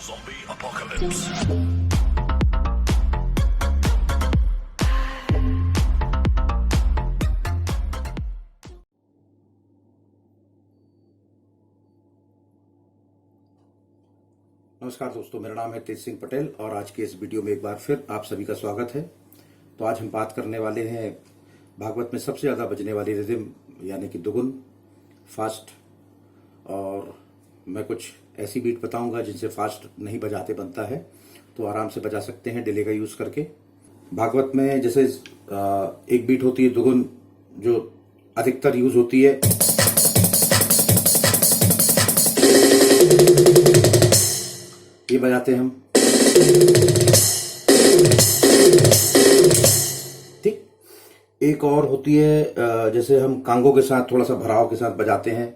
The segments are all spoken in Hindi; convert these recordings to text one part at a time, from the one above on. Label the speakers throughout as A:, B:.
A: Zombie apocalypse.
B: नमस्कार दोस्तों, मेरा नाम है तेज सिंह पटेल और आज के इस वीडियो में एक बार फिर आप सभी का स्वागत है। तो आज हम बात करने वाले हैं भागवत में सबसे ज़्यादा बजने वाली रिदम यानी कि दुगुन, फास्ट। और मैं कुछ ऐसी बीट बताऊंगा जिनसे फास्ट नहीं बजाते बनता है, तो आराम से बजा सकते हैं डिले का यूज़ करके। भागवत में जैसे एक बीट होती है दुगुन जो अधिकतर यूज़ होती है, ये बजाते हैं हम, ठीक। एक और होती है जैसे हम कांगो के साथ थोड़ा सा भराव के साथ बजाते हैं,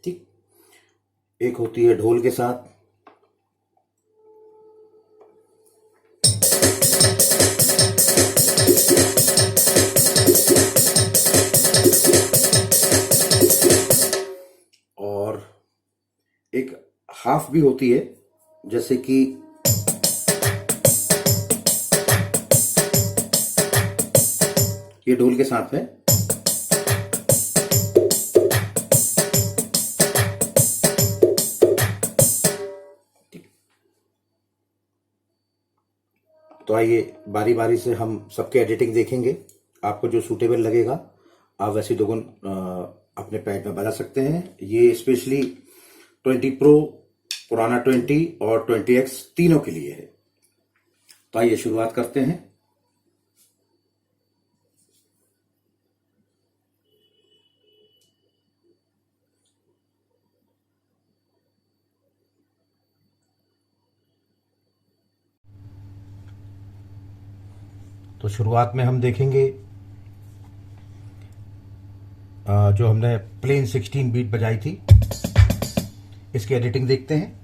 B: ठीक। एक होती है ढोल के साथ, और एक हाफ भी होती है जैसे कि ये ढोल के साथ है, ठीक। तो आइए बारी बारी से हम सबके एडिटिंग देखेंगे। आपको जो सूटेबल लगेगा आप वैसी दुगुन अपने पैड में बजा सकते हैं। ये स्पेशली 20 प्रो, पुराना 20 और 20X तीनों के लिए है। तो आइए शुरुआत करते हैं। तो शुरुआत में हम देखेंगे जो हमने प्लेन 16 बीट बजाई थी, इसकी एडिटिंग देखते हैं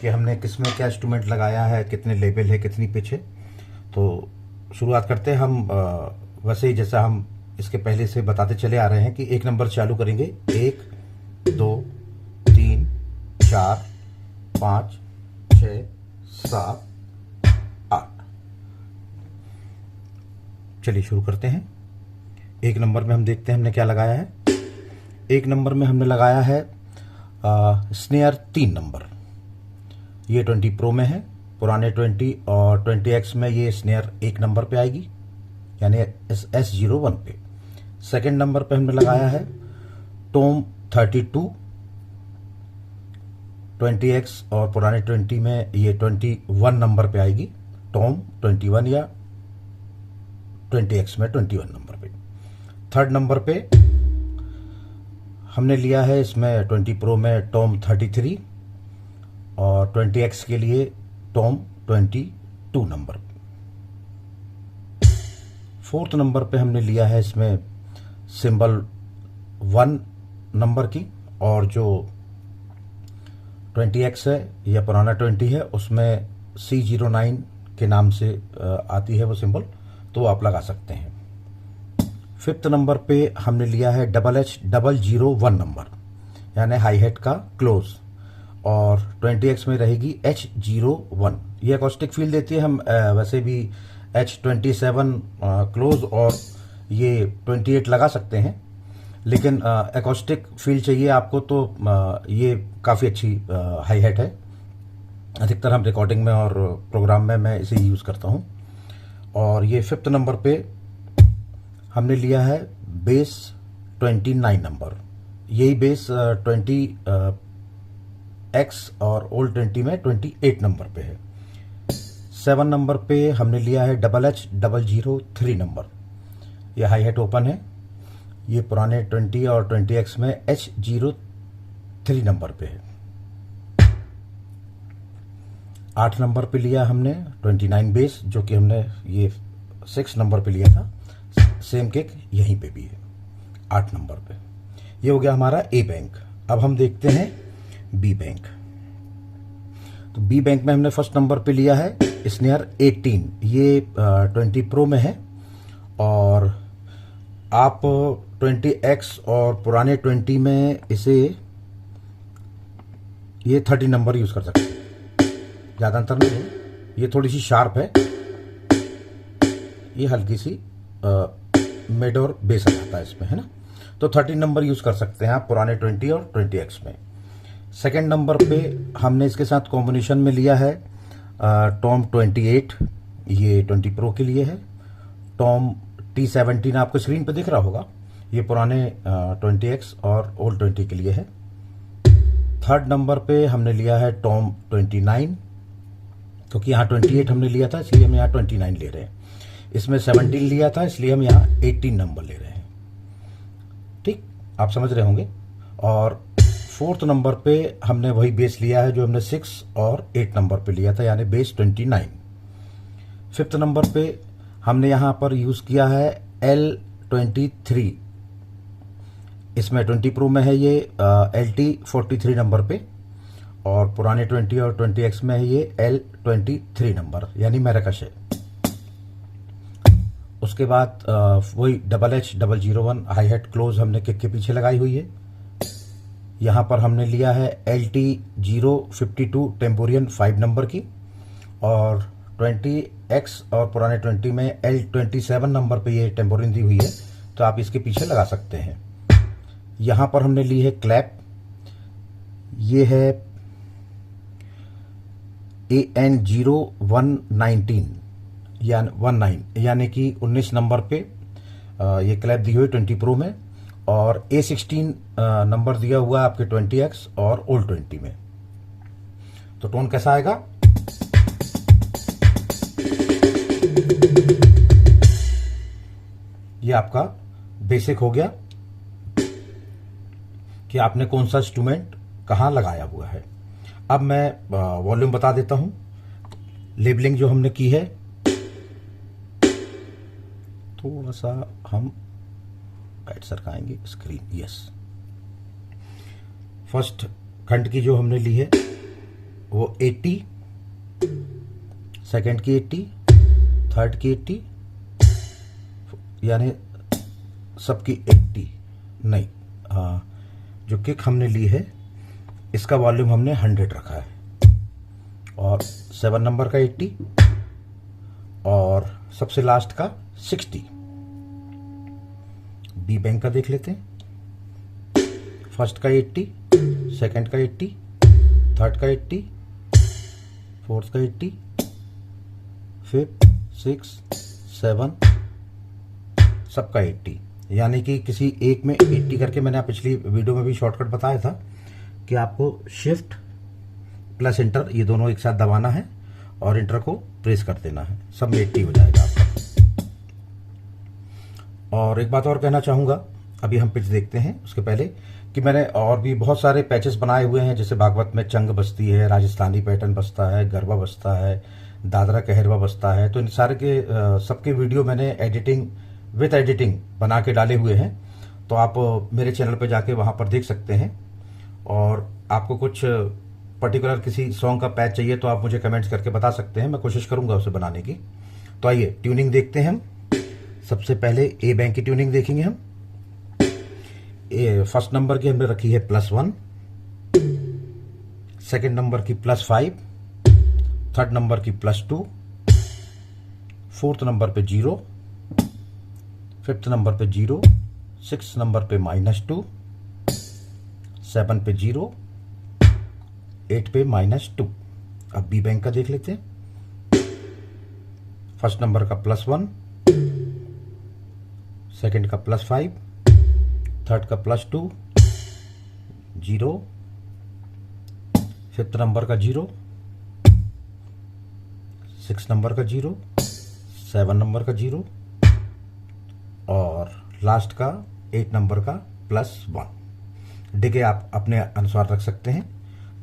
B: कि हमने किसमें क्या इंस्ट्रूमेंट लगाया है, कितने लेवल है, कितनी पिच है। तो शुरुआत करते हैं हम वैसे ही जैसा हम इसके पहले से बताते चले आ रहे हैं कि एक नंबर चालू करेंगे, 1 2 3 4 5 6 7 8। चलिए शुरू करते हैं। एक नंबर में हम देखते हैं हमने क्या लगाया है। एक नंबर में हमने लगाया है स्नेयर 3 नंबर। ये 20 प्रो में है, पुराने 20 और 20X में ये स्नेयर 1 नंबर पे आएगी यानी S01 पे। सेकंड नंबर पे हमने लगाया है टोम 32, 20X और पुराने 20 में ये 21 नंबर पे आएगी, टोम 21 या 20X में 21 नंबर पे। थर्ड नंबर पे हमने लिया है इसमें 20 प्रो में टॉम 33 और 20X के लिए टॉम 22 नंबर। फोर्थ नंबर पे हमने लिया है इसमें सिंबल 1 नंबर की, और जो 20X है या पुराना 20 है उसमें C09 के नाम से आती है वो सिंबल, तो आप लगा सकते हैं। फिफ्थ नंबर पे हमने लिया है HH001 नंबर यानी हाई हेट का क्लोज, और 20X में रहेगी H01। ये एकॉस्टिक फील देती है। हम वैसे भी H27 क्लोज और ये 28 लगा सकते हैं, लेकिन एकॉस्टिक फील चाहिए आपको तो ये काफ़ी अच्छी हाई हेट है। अधिकतर हम रिकॉर्डिंग में और प्रोग्राम में मैं इसे यूज़ करता हूँ। और ये फिफ्थ नंबर पे हमने लिया है बेस 29 नंबर। यही बेस 20X और ओल्ड 20 में 28 नंबर पे है। 7 नंबर पे हमने लिया है HH003 नंबर। यह हाई हेट ओपन है, ये पुराने 20 और 20X में H03 नंबर पे है। 8 नंबर पे लिया हमने 29 बेस, जो कि हमने ये 6 नंबर पे लिया था। सेम किक यहीं पे भी है 8 नंबर पे। ये हो गया हमारा ए बैंक। अब हम देखते हैं बी बैंक। तो बी बैंक में हमने फर्स्ट नंबर पे लिया है स्नेयर 18। ये 20 प्रो में है, और आप 20X और पुराने 20 में इसे ये 30 नंबर यूज़ कर सकते हैं, ज़्यादा अंतर नहीं है। ये थोड़ी सी शार्प है, ये हल्की सी मिड और बेस आ जाता है इसमें, है ना। तो 30 नंबर यूज़ कर सकते हैं आप पुराने 20 और 20X में। सेकेंड नंबर पे हमने इसके साथ कॉम्बिनेशन में लिया है टॉम 28, ये 20 प्रो के लिए है। टॉम T17 आपको स्क्रीन पे दिख रहा होगा, ये पुराने 20X और ओल्ड 20 के लिए है। थर्ड नंबर पे हमने लिया है टॉम 29, क्योंकि यहाँ 28 हमने लिया था इसलिए हम यहाँ 29 ले रहे हैं। इसमें 17 लिया था इसलिए हम यहाँ 18 नंबर ले रहे हैं। ठीक, आप समझ रहे होंगे। और फोर्थ नंबर पे हमने वही बेस लिया है जो हमने 6 और 8 नंबर पे लिया था, यानी बेस 29। फिफ्थ नंबर पे हमने यहाँ पर यूज़ किया है L23, इसमें 20 प्रो में है ये LT43 नंबर पे, और पुराने 20 और 20X में है ये L23 नंबर, यानी मैराकश है। उसके बाद वही HH001 हाई हेड क्लोज हमने किक के पीछे लगाई हुई है। यहाँ पर हमने लिया है LT052 टेम्पोरियन 5 नंबर की, और 20X और पुराने 20 में L27 नंबर पे ये टेम्पोरियन दी हुई है, तो आप इसके पीछे लगा सकते हैं। यहाँ पर हमने ली है क्लैप, ये है AN0119 यानी कि 19 नंबर पे ये क्लैप दी हुई 20 प्रो में, और A16 नंबर दिया हुआ आपके 20X और ओल्ड 20 में। तो टोन कैसा आएगा? ये आपका बेसिक हो गया कि आपने कौन सा इंस्ट्रूमेंट कहाँ लगाया हुआ है। अब मैं वॉल्यूम बता देता हूं। लेबलिंग जो हमने की है, थोड़ा सा हम राइट सरकाएंगे स्क्रीन, यस। फर्स्ट खंड की जो हमने ली है वो 80, सेकंड की 80, थर्ड की 80, यानी सबकी 80 नहीं, जो किक हमने ली है इसका वॉल्यूम हमने 100 रखा है, और 7 नंबर का 80 और सबसे लास्ट का 60। बी बैंक का देख लेते हैं। फर्स्ट का 80, सेकंड का 80, थर्ड का 80, फोर्थ का 80, फिफ्थ, 6, 7, सबका 80, यानी कि किसी एक में 80 करके, मैंने पिछली वीडियो में भी शॉर्टकट बताया था कि आपको शिफ्ट प्लस इंटर ये दोनों एक साथ दबाना है और इंटर को प्रेस कर देना है, सब में 80 हो जाएगा आपका। और एक बात और कहना चाहूँगा, अभी हम पिच देखते हैं उसके पहले, कि मैंने और भी बहुत सारे पैचेस बनाए हुए हैं, जैसे भागवत में चंग बजती है, राजस्थानी पैटर्न बजता है, गरबा बजता है, दादरा कहरवा बजता है। तो इन सारे के सबके वीडियो मैंने विथ एडिटिंग बना के डाले हुए हैं, तो आप मेरे चैनल पे जाके वहाँ पर देख सकते हैं। और आपको कुछ पर्टिकुलर किसी सॉन्ग का पैच चाहिए तो आप मुझे कमेंट्स करके बता सकते हैं, मैं कोशिश करूँगा उसे बनाने की। तो आइए ट्यूनिंग देखते हैं हम। सबसे पहले ए बैंक की ट्यूनिंग देखेंगे हम। फर्स्ट नंबर की हमने रखी है +1, सेकंड नंबर की +5, थर्ड नंबर की +2, फोर्थ नंबर पे 0, फिफ्थ नंबर पे 0, सिक्स नंबर पे -2, 7 पे 0, 8 पे -2। अब बी बैंक का देख लेते हैं। फर्स्ट नंबर का +1, सेकंड का +5, थर्ड का +2, 0, फिफ्थ नंबर का 0, 6 नंबर का 0, 7 नंबर का 0, और लास्ट का 8 नंबर का +1। डिगे आप अपने अनुसार रख सकते हैं।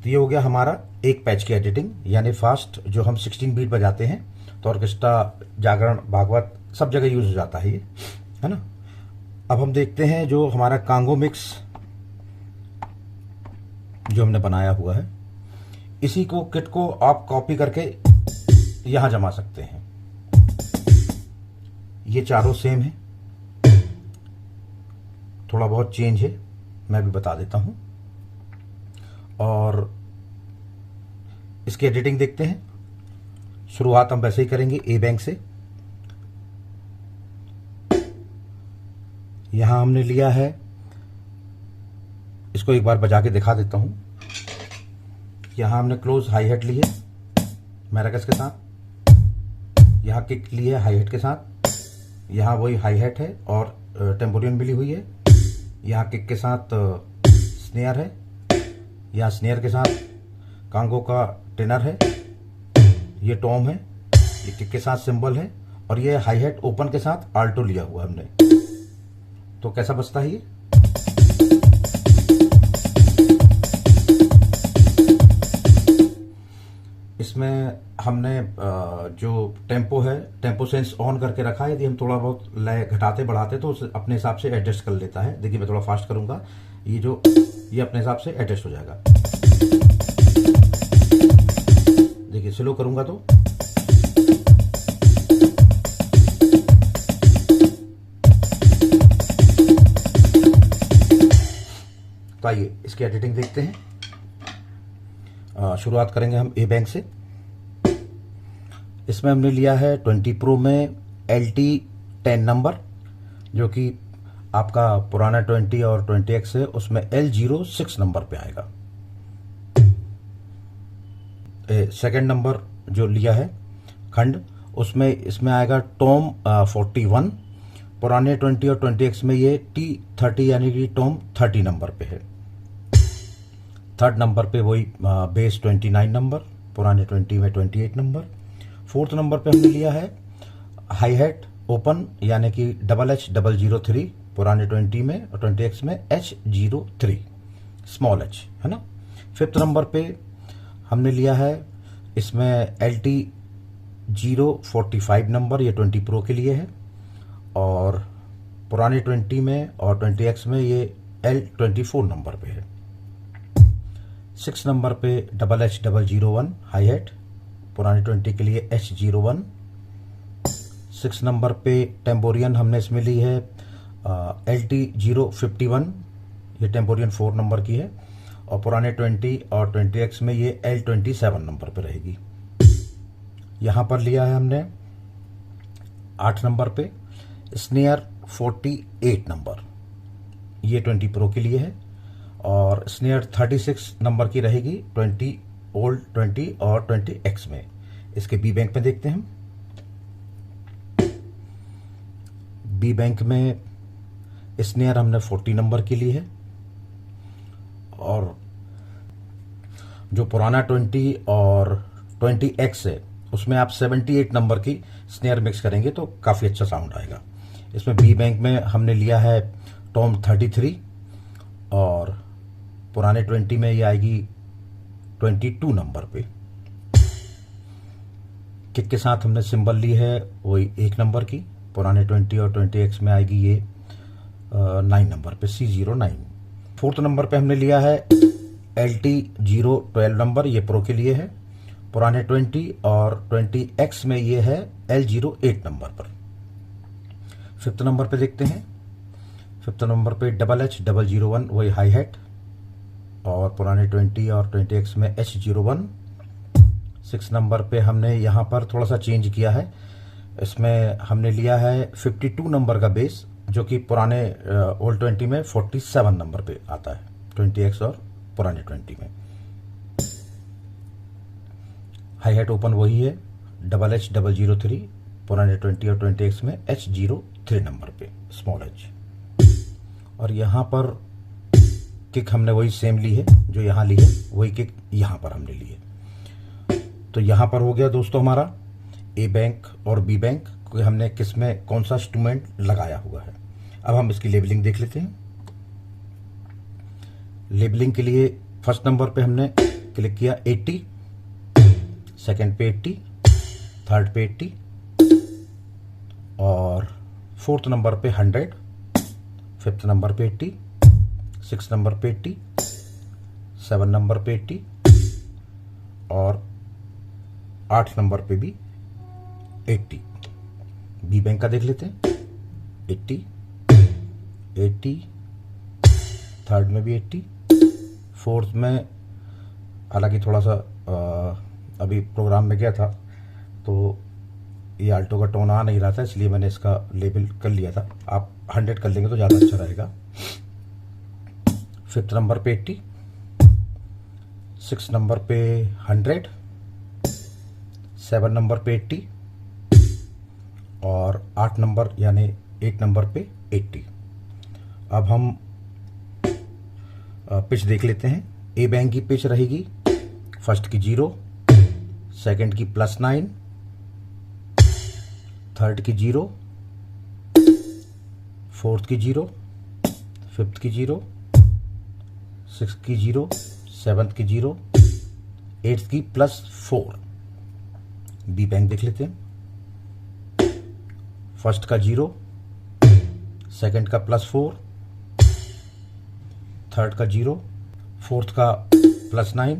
B: तो ये हो गया हमारा एक पैच की एडिटिंग, यानी फास्ट जो हम 16 बीट बजाते हैं, तो ऑर्केस्ट्रा, जागरण, भागवत सब जगह यूज हो जाता है ये, है ना। अब हम देखते हैं जो हमारा कांगो मिक्स जो हमने बनाया हुआ है, इसी को किट को आप कॉपी करके यहां जमा सकते हैं। ये चारों सेम है, थोड़ा बहुत चेंज है, मैं भी बता देता हूं। और इसकी एडिटिंग देखते हैं। शुरुआत हम वैसे ही करेंगे ए बैंक से। यहां हमने लिया है, इसको एक बार बजा के दिखा देता हूं। यहां हमने क्लोज हाई हेट ली है मैराकस के साथ, यहां किक ली है हाई हेट के साथ, यहां वही हाई हेट है और टेम्पोरियन मिली हुई है, यहां किक के साथ स्नेयर है, यहां स्नेयर के साथ कांगो का टेनर है, ये टॉम है, ये किक के साथ सिंबल है, और ये हाई हेट ओपन के साथ आल्टो लिया हुआ हमने। तो कैसा बजता है ये? इसमें हमने जो टेम्पो है, टेम्पो सेंस ऑन करके रखा है। यदि हम थोड़ा बहुत लय घटाते बढ़ाते तो उसे अपने हिसाब से एडजस्ट कर लेता है। देखिए मैं थोड़ा फास्ट करूंगा, ये अपने हिसाब से एडजस्ट हो जाएगा। देखिए स्लो करूंगा तो आइए इसकी एडिटिंग देखते हैं। शुरुआत करेंगे हम ए बैंक से। इसमें हमने लिया है 20 प्रो में LT10 नंबर, जो कि आपका पुराना 20 और 20X है, उसमें L06 नंबर पे आएगा। सेकंड नंबर जो लिया है खंड, उसमें इसमें आएगा टॉम 41। पुराने 20 और 20X में ये T30 यानी कि टॉम 30 नंबर पे है। थर्ड नंबर पे वही बेस 29 नंबर, पुराने 20 में 28 नंबर। फोर्थ नंबर पे हमने लिया है हाई हेट ओपन यानी कि HH003, पुराने 20 में और 20X में H03 स्मॉल h है ना। फिफ्थ नंबर पे हमने लिया है इसमें LT045 नंबर, ये 20 प्रो के लिए है, और पुराने 20 में और 20X में ये L24 नंबर पे है। 6 नंबर पे HH001 हाई हेट, पुराने 20 के लिए H01। 6 नंबर पे टेम्पोरियन हमने इसमें ली है LT051, ये टेम्पोरियन 4 नंबर की है, और पुराने 20 और 20X में ये L27 नंबर पे रहेगी। यहाँ पर लिया है हमने 8 नंबर पे स्नेयर 48 नंबर, ये 20 प्रो के लिए है, और स्नेयर 36 नंबर की रहेगी 20 ओल्ड 20 और 20X में। इसके बी बैंक में देखते हैं। बी बैंक में स्नेयर हमने 40 नंबर की ली है, और जो पुराना 20 और 20X है उसमें आप 78 नंबर की स्नेयर मिक्स करेंगे तो काफ़ी अच्छा साउंड आएगा। इसमें बी बैंक में हमने लिया है टॉम 33, और पुराने 20 में ये आएगी 22 नंबर पे। किक के साथ हमने सिंबल ली है वही 1 नंबर की, पुराने 20 और 20X में आएगी ये 9 नंबर पे C09। फोर्थ नंबर पे हमने लिया है LT012 नंबर, ये प्रो के लिए है, पुराने 20 और 20X में ये है L08 नंबर पर। फिफ्थ नंबर पे देखते हैं। फिफ्थ नंबर पे HH001 वही हाई हेट, और पुराने 20 और 20X में H01। 6 नंबर पे हमने यहाँ पर थोड़ा सा चेंज किया है, इसमें हमने लिया है 52 नंबर का बेस, जो कि पुराने ओल्ड 20 में 47 नंबर पे आता है 20X और पुराने 20 में। हाई हेट ओपन वही है HH003, पुराने 20 और 20X में H03 नंबर पे स्मॉल h, और यहाँ पर किक हमने वही सेम ली है जो यहाँ ली है, वही किक यहाँ पर हमने ली है। तो यहाँ पर हो गया दोस्तों हमारा ए बैंक और बी बैंक, हमने किस में कौन सा इंस्ट्रूमेंट लगाया हुआ है। अब हम इसकी लेबलिंग देख लेते हैं। लेबलिंग के लिए फर्स्ट नंबर पे हमने क्लिक किया 80, सेकंड पे 80, थर्ड पे 80, और फोर्थ नंबर पे 100, फिफ्थ नंबर पे 80, सिक्स नंबर पे 80, 7 नंबर पे 80, और 8 नंबर पे भी 80। बी बैंक का देख लेते हैं 80, 80, थर्ड में भी 80, फोर्थ में हालांकि थोड़ा सा अभी प्रोग्राम में गया था तो ये आल्टो का टोन आ नहीं रहा था, इसलिए मैंने इसका लेबल कर लिया था। आप 100 कर लेंगे तो ज़्यादा अच्छा रहेगा। फिफ्थ नंबर पे 80, सिक्स नंबर पे 100, 7 नंबर पे 80 और 8 नंबर यानी 8 नंबर पे 80। अब हम पिच देख लेते हैं। ए बैंक की पिच रहेगी फर्स्ट की 0, सेकंड की +9, थर्ड की 0, फोर्थ की 0, फिफ्थ की 0, सिक्स की 0, सेवन्थ की 0, एट्थ की +4। बी बैंक देख लेते हैं। फर्स्ट का 0, सेकंड का +4, थर्ड का 0, फोर्थ का +9,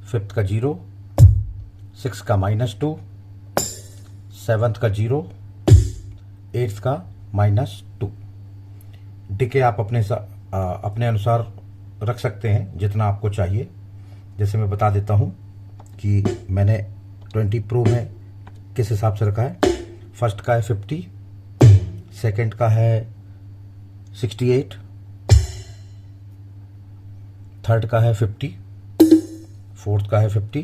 B: फिफ्थ का 0, सिक्स का -2, सेवन्थ का 0, एट्थ का -2। डिके आप अपने अनुसार रख सकते हैं जितना आपको चाहिए। जैसे मैं बता देता हूं कि मैंने 20 प्रो में किस हिसाब से रखा है। फर्स्ट का है 50, सेकंड का है 68, थर्ड का है 50, फोर्थ का है 50,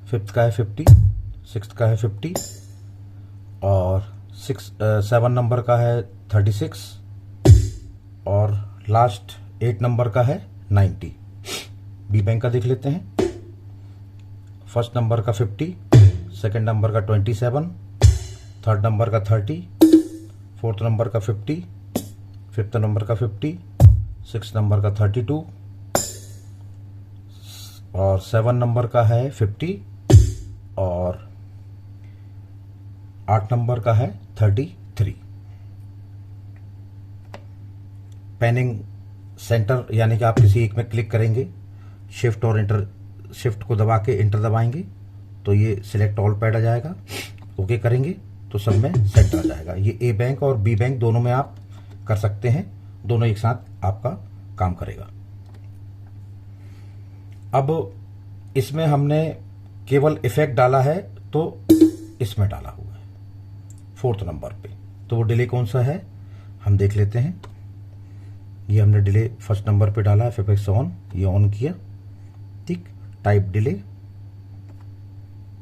B: फिफ्थ का है 50, सिक्स्थ का है 50 और 7 नंबर का है 36 और लास्ट 8 नंबर का है 90। बी बैंक का देख लेते हैं। फर्स्ट नंबर का 50, सेकंड नंबर का 27, थर्ड नंबर का 30, फोर्थ नंबर का 50, फिफ्थ नंबर का 50, सिक्स नंबर का 32 और 7 नंबर का है 50 और 8 नंबर का है 33। पैनिंग सेंटर यानी कि आप किसी एक में क्लिक करेंगे, शिफ्ट और इंटर, शिफ्ट को दबा के इंटर दबाएंगे तो ये सिलेक्ट ऑल पैड आ जाएगा। ओके करेंगे तो सब में सेंटर आ जाएगा। ये ए बैंक और बी बैंक दोनों में आप कर सकते हैं, दोनों एक साथ आपका काम करेगा। अब इसमें हमने केवल इफेक्ट डाला है तो इसमें डाला हुआ है 4th नंबर पे, तो वो डिले कौन सा है हम देख लेते हैं। ये हमने डिले फर्स्ट नंबर पे डाला है, फिफेक्स ऑन, ये ऑन किया, ठीक। टाइप डिले,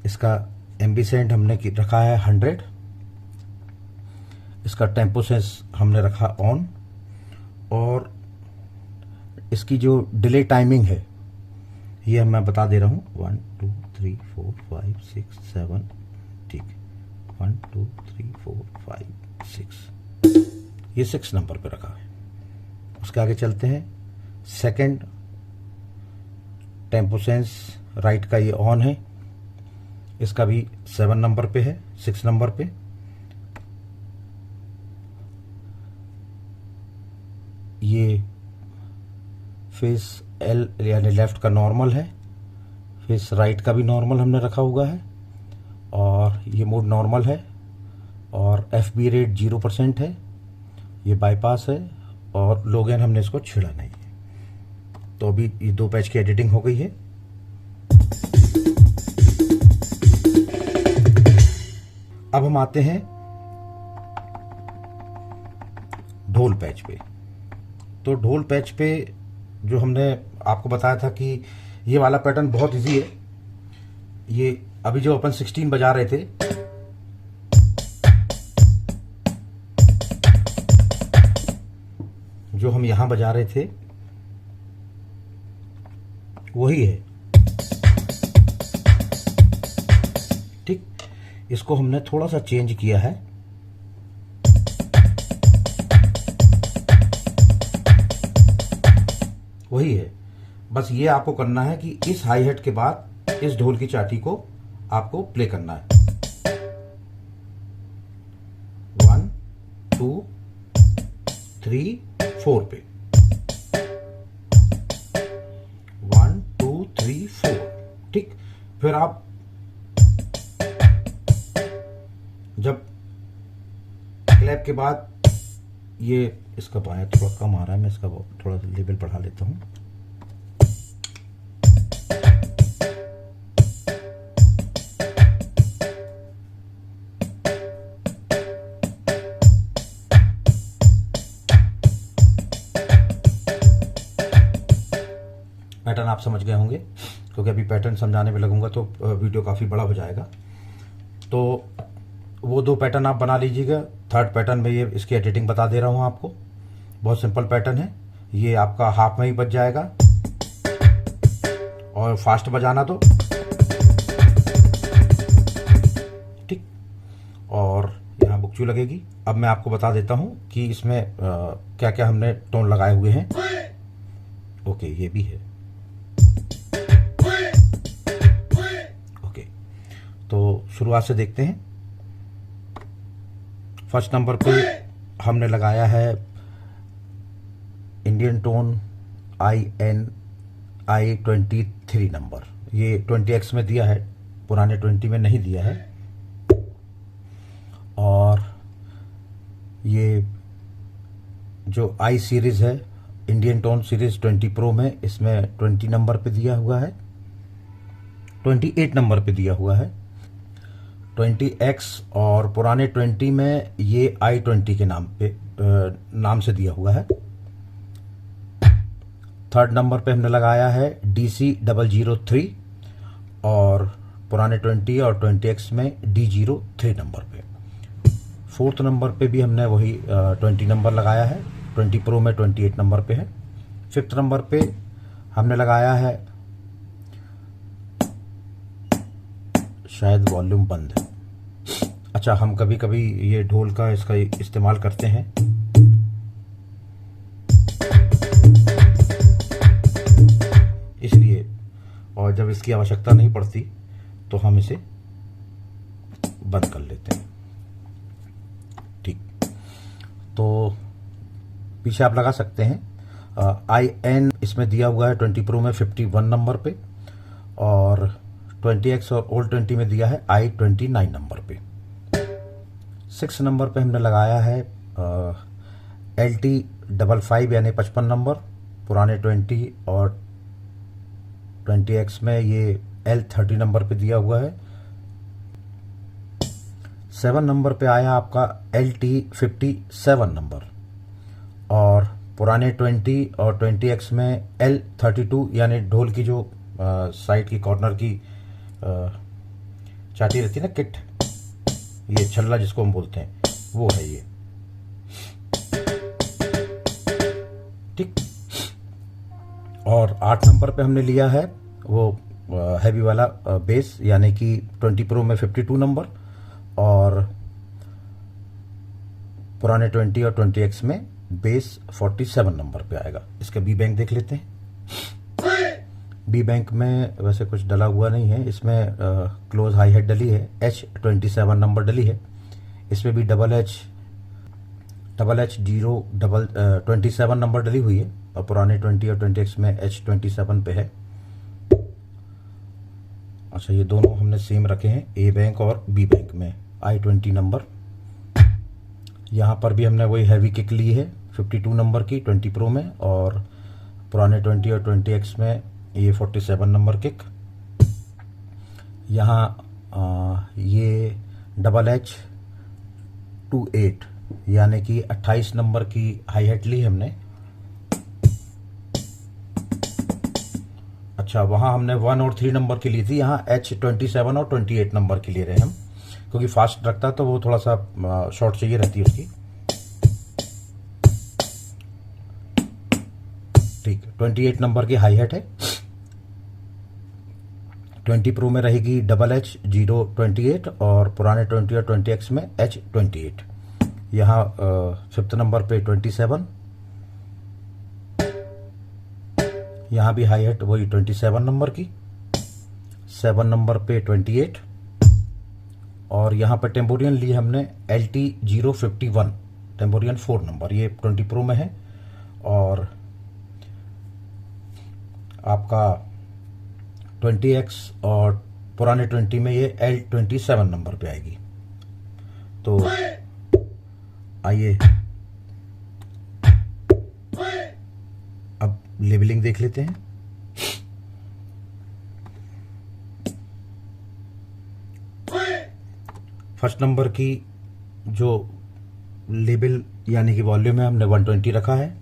B: इसका एम्बिसेंट हमने रखा है 100, इसका टेम्पो सेंस हमने रखा ऑन और इसकी जो डिले टाइमिंग है ये मैं बता दे रहा हूँ 1 2 3 4 5 6 7, ठीक, 1 2 3 4 5 6, ये 6 नंबर पे रखा है। उसके आगे चलते हैं। सेकंड टेम्पो सेंस राइट का ये ऑन है, इसका भी 7 नंबर पे है, 6 नंबर पे। ये फेस एल यानी लेफ्ट का नॉर्मल है, फेस राइट का भी नॉर्मल हमने रखा हुआ है और ये मोड नॉर्मल है और FB रेट 0% है, ये बाईपास है और लोगन हमने इसको छेड़ा नहीं है। तो अभी ये 2 पैच की एडिटिंग हो गई है। अब हम आते हैं ढोल पैच पे। तो ढोल पैच पे जो हमने आपको बताया था कि ये वाला पैटर्न बहुत इजी है। ये अभी जो अपन 16 बजा रहे थे, जो हम यहां बजा रहे थे वही है, ठीक। इसको हमने थोड़ा सा चेंज किया है, वही है। बस ये आपको करना है कि इस हाई हेट के बाद इस ढोल की चाटी को आपको प्ले करना है। 1 2 3 4 पे 1 2 3 4, ठीक। फिर आप जब क्लैप के बाद ये इसका बायां थोड़ा कम आ रहा है, मैं इसका थोड़ा सा लेवल बढ़ा लेता हूँ। पैटर्न आप समझ गए होंगे, क्योंकि अभी पैटर्न समझाने में लगूंगा तो वीडियो काफ़ी बड़ा हो जाएगा। तो वो 2 पैटर्न आप बना लीजिएगा। थर्ड पैटर्न में ये इसकी एडिटिंग बता दे रहा हूँ आपको। बहुत सिंपल पैटर्न है, ये आपका हाफ में ही बज जाएगा और फास्ट बजाना तो ठीक। और यहाँ बुकचू लगेगी। अब मैं आपको बता देता हूँ कि इसमें क्या क्या हमने टोन लगाए हुए हैं। ओके, ये भी है। ओके, तो शुरुआत से देखते हैं। फर्स्ट नंबर पे हमने लगाया है इंडियन टोन I23 नंबर। ये 20x में दिया है, पुराने 20 में नहीं दिया है। और ये जो I सीरीज है, इंडियन टोन सीरीज 20 प्रो में, इसमें 20 नंबर पे दिया हुआ है, 28 नंबर पे दिया हुआ है 20x। और पुराने 20 में ये I20 के नाम से दिया हुआ है। थर्ड नंबर पे हमने लगाया है DC003 और पुराने 20 और 20x में D03 नंबर पे। फोर्थ नंबर पे भी हमने वही 20 नंबर लगाया है, 20 प्रो में 28 नंबर पे है। फिफ्थ नंबर पे हमने लगाया है, शायद वॉल्यूम बंद है। अच्छा, हम कभी कभी ये ढोल का इसका इस्तेमाल करते हैं, इसलिए, और जब इसकी आवश्यकता नहीं पड़ती तो हम इसे बंद कर लेते हैं। ठीक, तो पीछे आप लगा सकते हैं। IN इसमें दिया हुआ है 20 प्रो में 51 नंबर पे, और 20x और ओल्ड 20 में दिया है I29 नंबर पे। 6 नंबर पे हमने लगाया है LT55 यानी 55 नंबर, पुराने 20 और 20x में ये L30 नंबर पे दिया हुआ है। 7 नंबर पे आया आपका LT57 नंबर, और पुराने 20 और 20x में L32 यानी ढोल की जो साइड की कॉर्नर की चाटी रहती है ना, किट, ये छल्ला जिसको हम बोलते हैं, वो है ये। ठीक, और 8 नंबर पे हमने लिया है वो हैवी वाला बेस, यानी कि 20 प्रो में 52 नंबर और पुराने 20 और 20x में बेस 47 नंबर पे आएगा। इसका बी बैंक देख लेते हैं। बी बैंक में वैसे कुछ डला हुआ नहीं है, इसमें क्लोज हाई हेड डली है, H27 नंबर डली है। इसमें भी डबल एच 27 नंबर डली हुई है, और पुराने 20 और 20x में H27 पे है। अच्छा, ये दोनों हमने सेम रखे हैं, ए बैंक और बी बैंक में I20 नंबर। यहाँ पर भी हमने वही हैवी किक ली है 52 नंबर की 20 प्रो में, और पुराने 20 और 20x में ये 47 नंबर किक। यहाँ ये H28 यानी कि 28 नंबर की हाई हेट ली हमने। अच्छा, वहाँ हमने 1 और 3 नंबर की ली थी, यहाँ H27 और 28 नंबर की ले रहे हैं हम, क्योंकि फास्ट रखता तो वो थोड़ा सा शॉर्ट चाहिए रहती है उसकी। ठीक, 28 नंबर की हाई हेट है। 20 प्रो में रहेगी H028 और पुराने 20 और 20x में H28। यहाँ फिफ्थ नंबर पे 27, यहाँ भी हाई हेट वही 27 नंबर की, 7 नंबर पे 28, और यहाँ पर टेम्पोरियन ली हमने LT051 टेम्पोरियन 4 नंबर, ये 20 प्रो में है, और आपका 20x और पुराने 20 में ये L27 नंबर पे आएगी। तो आइए लेबलिंग देख लेते हैं। फर्स्ट नंबर की जो लेबल यानी कि वॉल्यूम है हमने 120 रखा है,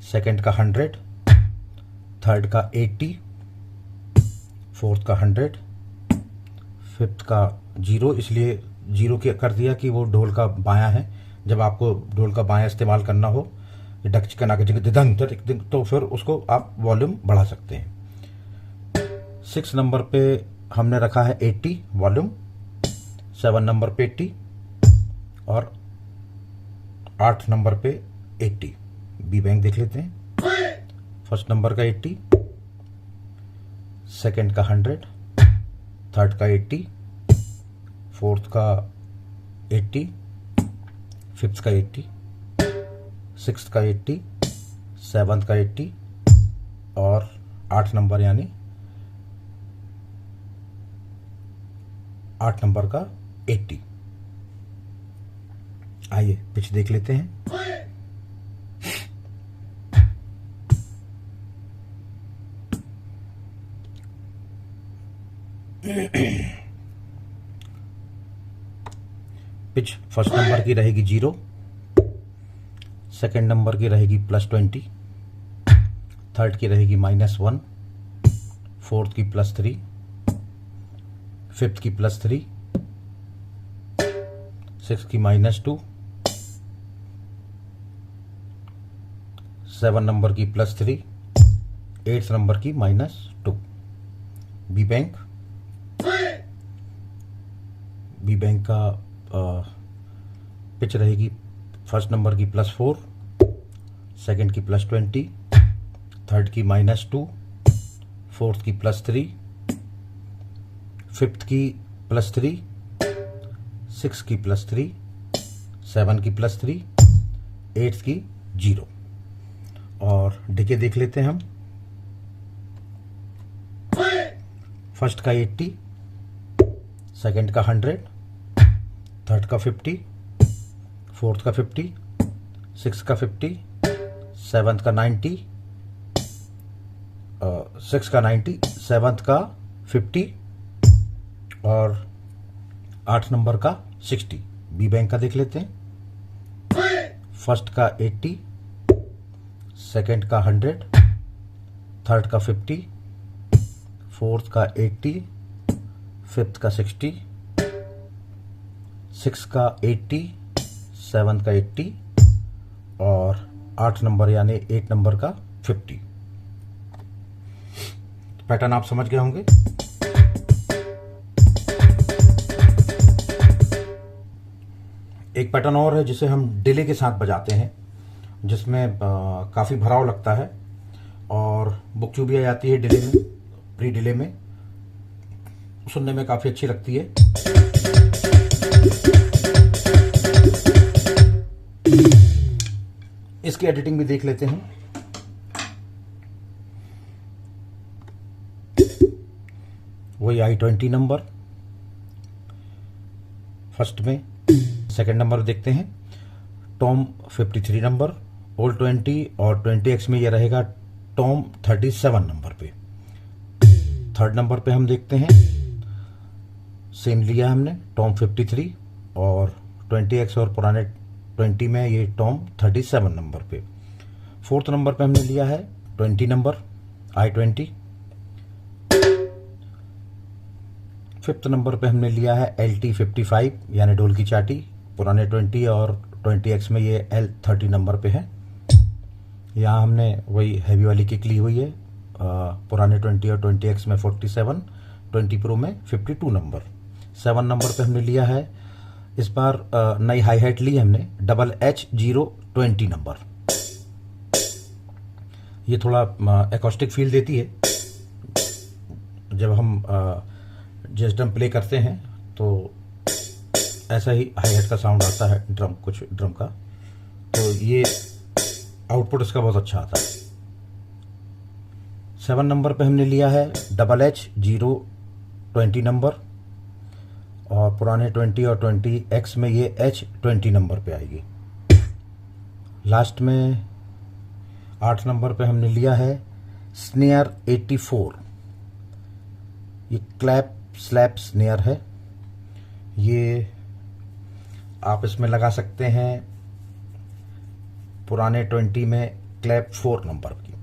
B: सेकंड का 100, थर्ड का 80, फोर्थ का 100, फिफ्थ का 0, इसलिए 0 के कर दिया कि वो ढोल का बायां है। जब आपको ढोल का बायां इस्तेमाल करना हो, डक चिकन आगे दिदंग तो फिर उसको आप वॉल्यूम बढ़ा सकते हैं। 6 नंबर पे हमने रखा है 80 वॉल्यूम, 7 नंबर पे 80 और 8 नंबर पे 80। बी बैंक देख लेते हैं। फर्स्ट नंबर का 80, सेकंड का 100, थर्ड का 80, फोर्थ का 80, फिफ्थ का 80, सिक्स्थ का 80, सेवन्थ का 80 और 8 नंबर यानी 8 नंबर का 80। आइए पिच देख लेते हैं। पिच फर्स्ट नंबर की रहेगी 0, सेकंड नंबर की रहेगी +20, थर्ड की रहेगी -1, फोर्थ की +3, फिफ्थ की +3, सिक्स्थ की -2, 7 नंबर की +3, 8 नंबर की -2। बी बैंक का पिच रहेगी फर्स्ट नंबर की +4, सेकंड की +20, थर्ड की -2, फोर्थ की +3, फिफ्थ की +3, सिक्स की +3, 7 की +3, 8 की 0। और डिके देख लेते हैं हम। फर्स्ट का 80, सेकंड का 100, थर्ड का 50, फोर्थ का 50, सिक्स का 50, सेवन्थ का 90, सिक्स का 90, सेवन्थ का 50 और 8 नंबर का 60। बी बैंक का देख लेते हैं। फर्स्ट का 80, सेकंड का 100, थर्ड का 50, फोर्थ का 80, फिफ्थ का 60, सिक्स का 80, सेवन्थ का 80 और 8 नंबर यानी 8 नंबर का 50। पैटर्न आप समझ गए होंगे। एक पैटर्न और है जिसे हम डिले के साथ बजाते हैं, जिसमें काफ़ी भराव लगता है और बुकचूबिया आती है डिले में, प्री डिले में, सुनने में काफ़ी अच्छी लगती है। इसकी एडिटिंग भी देख लेते हैं। वही I-20 नंबर फर्स्ट में, सेकंड नंबर देखते हैं टॉम 53 नंबर, ओल्ड 20 और 20X में यह रहेगा टॉम 37 नंबर पे। थर्ड नंबर पे हम देखते हैं सेम लिया हमने टॉम 53 और 20X और पुराने 20 में ये टॉम 37 नंबर पे। फोर्थ नंबर पे हमने लिया है 20 नंबर I-20। फिफ्थ नंबर पे हमने लिया है LT 55 यानी ढोल की चाटी, पुराने 20 और 20X में ये L30 नंबर पे है। यहाँ हमने वही हैवी वाली किक ली हुई है, पुराने 20 और 20X में 47, 20 प्रो में 52 नंबर। 7 नंबर पे हमने लिया है इस बार नई हाई हैट ली हमने HH020 नंबर। ये थोड़ा एकॉस्टिक फील देती है। जब हम जैस ड्रम प्ले करते हैं तो ऐसा ही हाई हैट का साउंड आता है, कुछ ड्रम का, तो ये आउटपुट इसका बहुत अच्छा आता है। 7 नंबर पे हमने लिया है HH020 नंबर और पुराने 20 और 20X में ये H20 नंबर पे आएगी। लास्ट में 8 नंबर पे हमने लिया है स्नेयर 84। ये क्लैप स्लैप स्नेयर है। ये आप इसमें लगा सकते हैं पुराने 20 में क्लैप 4 नंबर की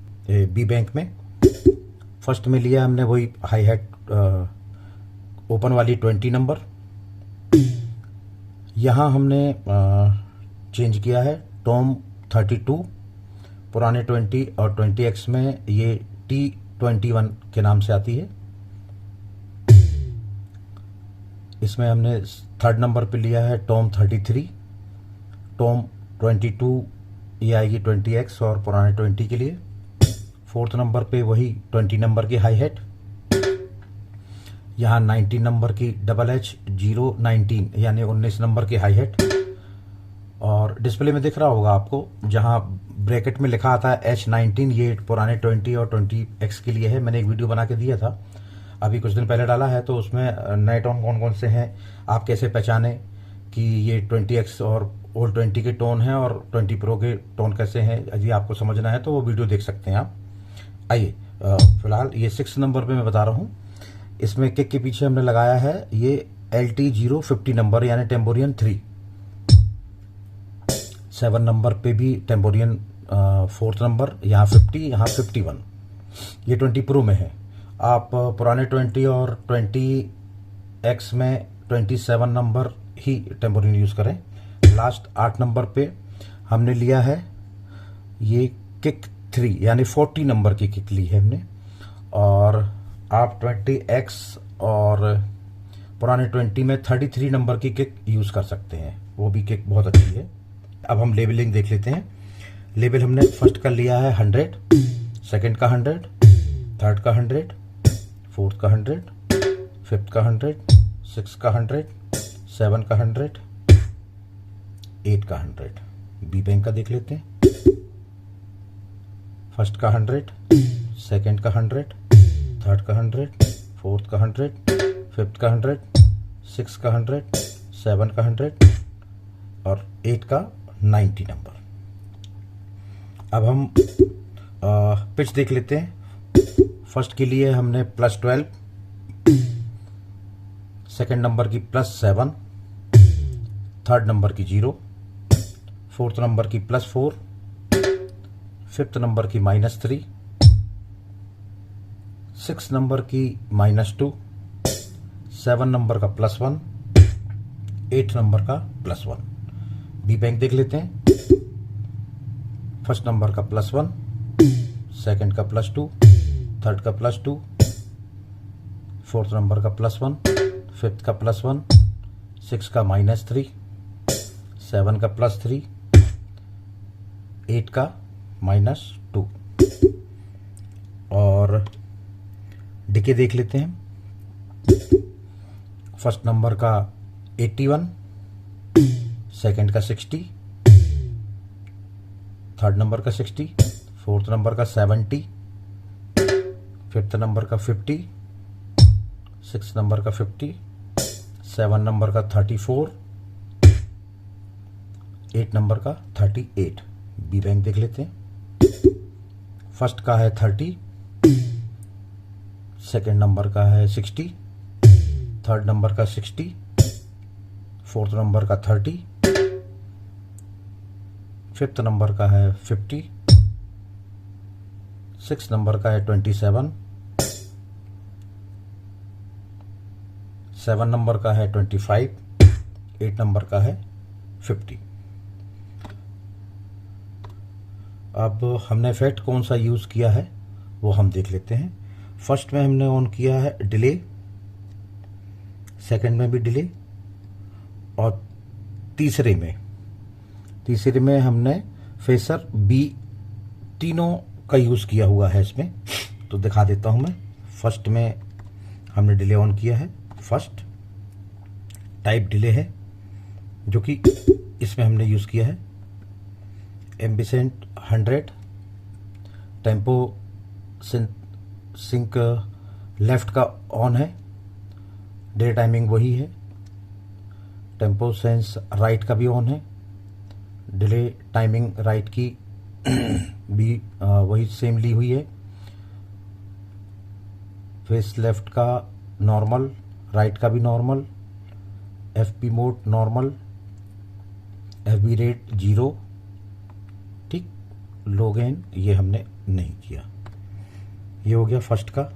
B: बी बैंक में। फर्स्ट में लिया हमने वही हाई हैट ओपन वाली 20 नंबर। यहाँ हमने चेंज किया है टॉम 32। पुराने 20 और 20X में ये T21 के नाम से आती है। इसमें हमने 3rd नंबर पे लिया है टॉम 33। टॉम 22 ये आएगी 20X और पुराने 20 के लिए। 4th नंबर पे वही 20 नंबर की हाई हैट। यहाँ 19 नंबर की डबल एच 019 यानी 19 नंबर की हाई हैट। और डिस्प्ले में दिख रहा होगा आपको, जहाँ ब्रैकेट में लिखा आता है H19, ये पुराने 20 और 20X के लिए है। मैंने एक वीडियो बना के दिया था, अभी कुछ दिन पहले डाला है, तो उसमें नए टोन कौन कौन से हैं, आप कैसे पहचाने कि ये 20X और ओल्ड 20 के टोन हैं और 20 प्रो के टोन कैसे हैं। यदि आपको समझना है तो वो वीडियो देख सकते हैं आप। आइए, फिलहाल ये 6 नंबर पे मैं बता रहा हूँ। इसमें किक के पीछे हमने लगाया है ये LT050 नंबर यानी टेम्पोरियन 3। 7 नंबर पे भी टेम्पोरियन 4th नंबर, यहाँ 50, यहाँ 51। ये 20 प्रो में है। आप पुराने 20 और 20X में 27 नंबर ही टेम्पोरियन यूज़ करें। लास्ट 8 नंबर पे हमने लिया है ये किक 3 यानी 40 नंबर की किक ली है हमने। और आप 20X और पुराने 20 में 33 नंबर की किक यूज़ कर सकते हैं, वो भी किक बहुत अच्छी है। अब हम लेबलिंग देख लेते हैं। लेबल हमने फर्स्ट का लिया है 100, सेकंड का 100, थर्ड का 100, फोर्थ का 100, फिफ्थ का 100, 6 का 100, 7 का 100, 8 का 100। बी बैंक का देख लेते हैं। फर्स्ट का 100, सेकंड का 100, थर्ड का 100, फोर्थ का 100, फिफ्थ का 100, 6 का 100, 7 का 100 और 8 का 90 नंबर। अब हम पिच देख लेते हैं। फर्स्ट के लिए हमने +12, सेकंड नंबर की +7, थर्ड नंबर की 0, फोर्थ नंबर की +4, फिफ्थ नंबर की -3, 6 नंबर की -2, 7 नंबर का +1, 8 नंबर का +1। बी बैंक देख लेते हैं। फर्स्ट नंबर का +1, सेकंड का +2, थर्ड का +2, फोर्थ नंबर का +1, फिफ्थ का +1, 6 का -3, 7 का +3, 8 का -2। और डिके देख लेते हैं। फर्स्ट नंबर का 81, सेकंड का 60, थर्ड नंबर का 60, फोर्थ नंबर का 70, फिफ्थ नंबर का 50, 6 नंबर का 50, 7 नंबर का 34, 8 नंबर का 38। बी बैंक देख लेते हैं। फर्स्ट का है 30, सेकंड नंबर का है 60, थर्ड नंबर का 60, फोर्थ नंबर का 30, फिफ्थ नंबर का है 50, 6 नंबर का है 27, 7 नंबर का है 25, 8 नंबर का है 50। अब हमने इफेक्ट कौन सा यूज़ किया है वो हम देख लेते हैं। फर्स्ट में हमने ऑन किया है डिले, सेकंड में भी डिले और तीसरे में हमने फेसर बी, तीनों का यूज़ किया हुआ है इसमें। तो दिखा देता हूं मैं। फर्स्ट में हमने डिले ऑन किया है। फर्स्ट टाइप डिले है जो कि इसमें हमने यूज़ किया है। एम्बिसेंट 100, टेम्पो सिंक लेफ्ट का ऑन है, डे टाइमिंग वही है। टेम्पो सेंस राइट का भी ऑन है, डिले टाइमिंग राइट की भी वही सेम ली हुई है। फेस लेफ्ट का नॉर्मल, राइट का भी normal, FP mode normal, FB rate 0, ठीक। लो गेन ये हमने नहीं किया। ये हो गया फर्स्ट का।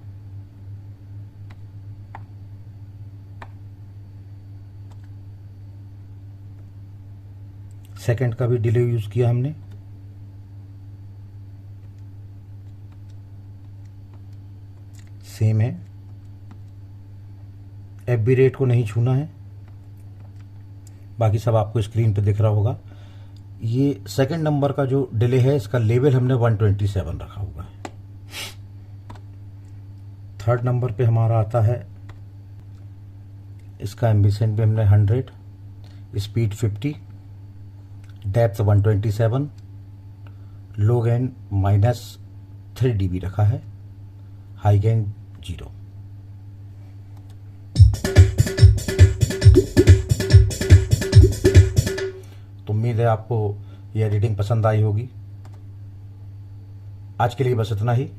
B: सेकंड का भी डिले यूज किया हमने। सेम है, एफबी रेट को नहीं छूना है, बाकी सब आपको स्क्रीन पे दिख रहा होगा। ये सेकंड नंबर का जो डिले है इसका लेवल हमने 127 रखा हुआ है। थर्ड नंबर पे हमारा आता है, इसका एम्बिसेंट पे हमने 100, स्पीड 50, डेप्थ 127, लो गेन -3 dB रखा है, हाई गेन 0। तो उम्मीद है आपको यह रीडिंग पसंद आई होगी। आज के लिए बस इतना ही।